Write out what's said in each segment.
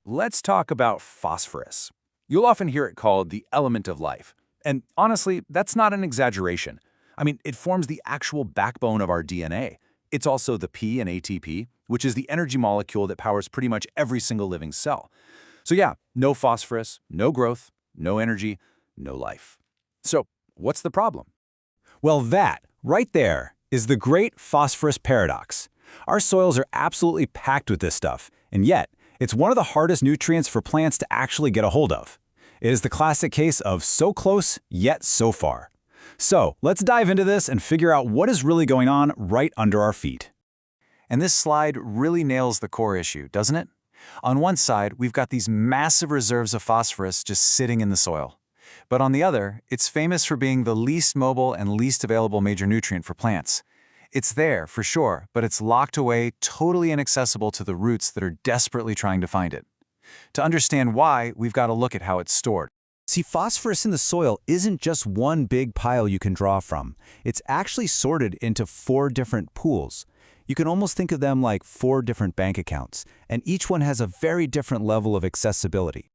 let's talk about phosphorus. You'll often hear it called the element of life. And honestly, that's not an exaggeration. I mean, it forms the actual backbone of our DNA. It's also the P in ATP, which is the energy molecule that powers pretty much every single living cell. So yeah, no phosphorus, no growth, no energy, no life. So what's the problem? Well, that, right there, is the great Phosphorus Paradox. Our soils are absolutely packed with this stuff, and yet, it's one of the hardest nutrients for plants to actually get a hold of. It is the classic case of so close, yet so far. So, let's dive into this and figure out what is really going on right under our feet. And this slide really nails the core issue, doesn't it? On one side, we've got these massive reserves of phosphorus just sitting in the soil. But on the other, it's famous for being the least mobile and least available major nutrient for plants. It's there, for sure, but it's locked away, totally inaccessible to the roots that are desperately trying to find it. To understand why, we've got to look at how it's stored. See, phosphorus in the soil isn't just one big pile you can draw from. It's actually sorted into 4 different pools. You can almost think of them like 4 different bank accounts, and each one has a very different level of accessibility.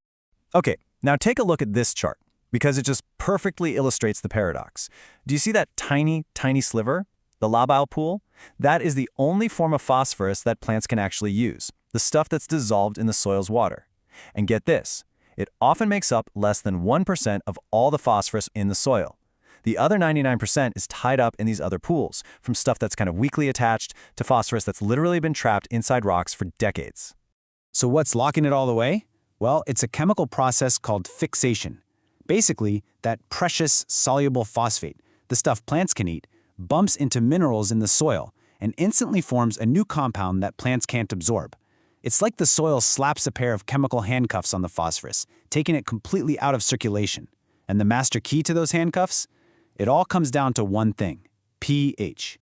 Okay, now take a look at this chart, because it just perfectly illustrates the paradox. Do you see that tiny, tiny sliver? The labile pool? That is the only form of phosphorus that plants can actually use, the stuff that's dissolved in the soil's water. And get this, it often makes up less than 1% of all the phosphorus in the soil. The other 99% is tied up in these other pools, from stuff that's kind of weakly attached to phosphorus that's literally been trapped inside rocks for decades. So what's locking it all away? Well, it's a chemical process called fixation. Basically, that precious soluble phosphate, the stuff plants can eat, bumps into minerals in the soil and instantly forms a new compound that plants can't absorb. It's like the soil slaps a pair of chemical handcuffs on the phosphorus, taking it completely out of circulation. And the master key to those handcuffs? It all comes down to one thing: pH.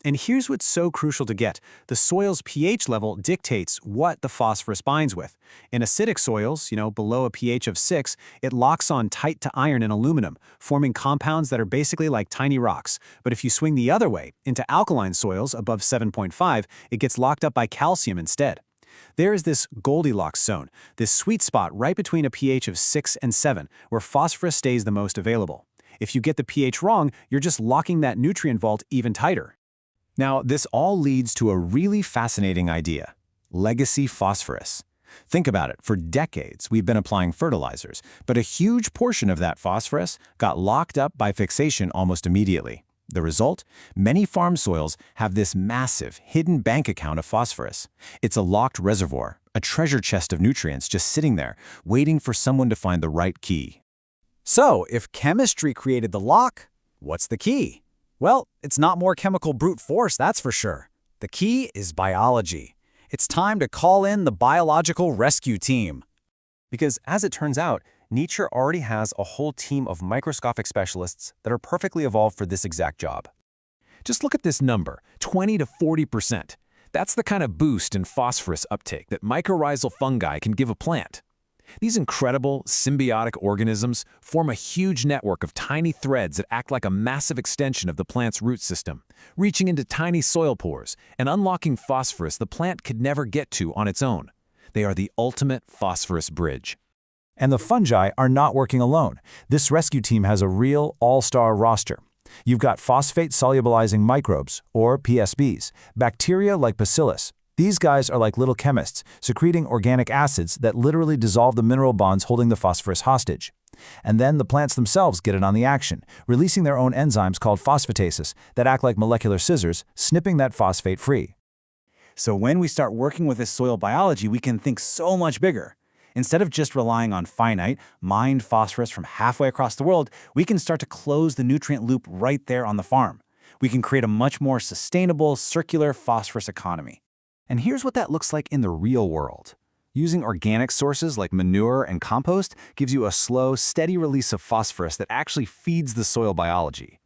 And here's what's so crucial to get. The soil's pH level dictates what the phosphorus binds with. In acidic soils, below a pH of 6, it locks on tight to iron and aluminum, forming compounds that are basically like tiny rocks. But if you swing the other way, into alkaline soils above 7.5, it gets locked up by calcium instead. There is this Goldilocks zone, this sweet spot right between a pH of 6 and 7, where phosphorus stays the most available. If you get the pH wrong, you're just locking that nutrient vault even tighter. Now, this all leads to a really fascinating idea: legacy phosphorus. Think about it. For decades, we've been applying fertilizers, but a huge portion of that phosphorus got locked up by fixation almost immediately. The result? Many farm soils have this massive, hidden bank account of phosphorus. It's a locked reservoir, a treasure chest of nutrients just sitting there, waiting for someone to find the right key. So, if chemistry created the lock, what's the key? Well, it's not more chemical brute force, that's for sure. The key is biology. It's time to call in the biological rescue team. Because as it turns out, nature already has a whole team of microscopic specialists that are perfectly evolved for this exact job. Just look at this number, 20 to 40%. That's the kind of boost in phosphorus uptake that mycorrhizal fungi can give a plant. These incredible, symbiotic organisms form a huge network of tiny threads that act like a massive extension of the plant's root system, reaching into tiny soil pores and unlocking phosphorus the plant could never get to on its own. They are the ultimate phosphorus bridge. And the fungi are not working alone. This rescue team has a real all-star roster. You've got phosphate solubilizing microbes, or PSBs, bacteria like bacillus. These guys are like little chemists, secreting organic acids that literally dissolve the mineral bonds holding the phosphorus hostage. And then the plants themselves get in on the action, releasing their own enzymes called phosphatases that act like molecular scissors, snipping that phosphate free. So when we start working with this soil biology, we can think so much bigger. Instead of just relying on finite, mined phosphorus from halfway across the world, we can start to close the nutrient loop right there on the farm. We can create a much more sustainable, circular phosphorus economy. And here's what that looks like in the real world. Using organic sources like manure and compost gives you a slow, steady release of phosphorus that actually feeds the soil biology.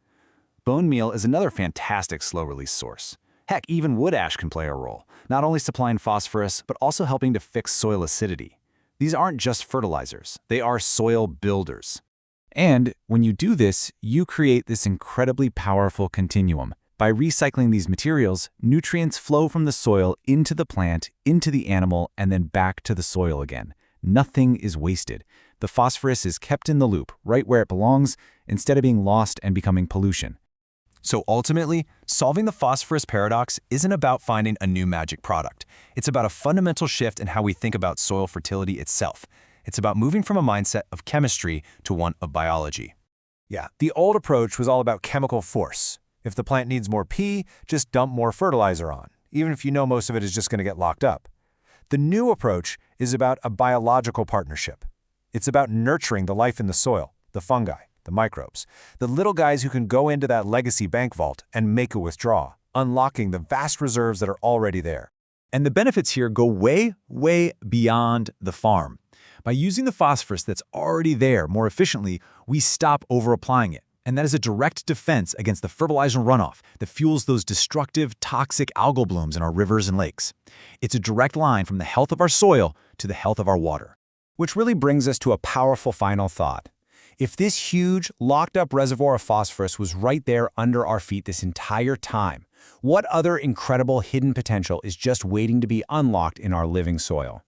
Bone meal is another fantastic slow-release source. Heck, even wood ash can play a role, not only supplying phosphorus, but also helping to fix soil acidity. These aren't just fertilizers, they are soil builders. And when you do this, you create this incredibly powerful continuum, By recycling these materials, nutrients flow from the soil into the plant, into the animal, and then back to the soil again. Nothing is wasted. The phosphorus is kept in the loop, right where it belongs, instead of being lost and becoming pollution. So ultimately, solving the phosphorus paradox isn't about finding a new magic product. It's about a fundamental shift in how we think about soil fertility itself. It's about moving from a mindset of chemistry to one of biology. Yeah, the old approach was all about chemical force. If the plant needs more P, just dump more fertilizer on, even if you know most of it is just going to get locked up. The new approach is about a biological partnership. It's about nurturing the life in the soil, the fungi, the microbes, the little guys who can go into that legacy bank vault and make a withdrawal, unlocking the vast reserves that are already there. And the benefits here go way, way beyond the farm. By using the phosphorus that's already there more efficiently, we stop over-applying it. And that is a direct defense against the fertilizer runoff that fuels those destructive, toxic algal blooms in our rivers and lakes. It's a direct line from the health of our soil to the health of our water. Which really brings us to a powerful final thought. If this huge, locked-up reservoir of phosphorus was right there under our feet this entire time, what other incredible hidden potential is just waiting to be unlocked in our living soil?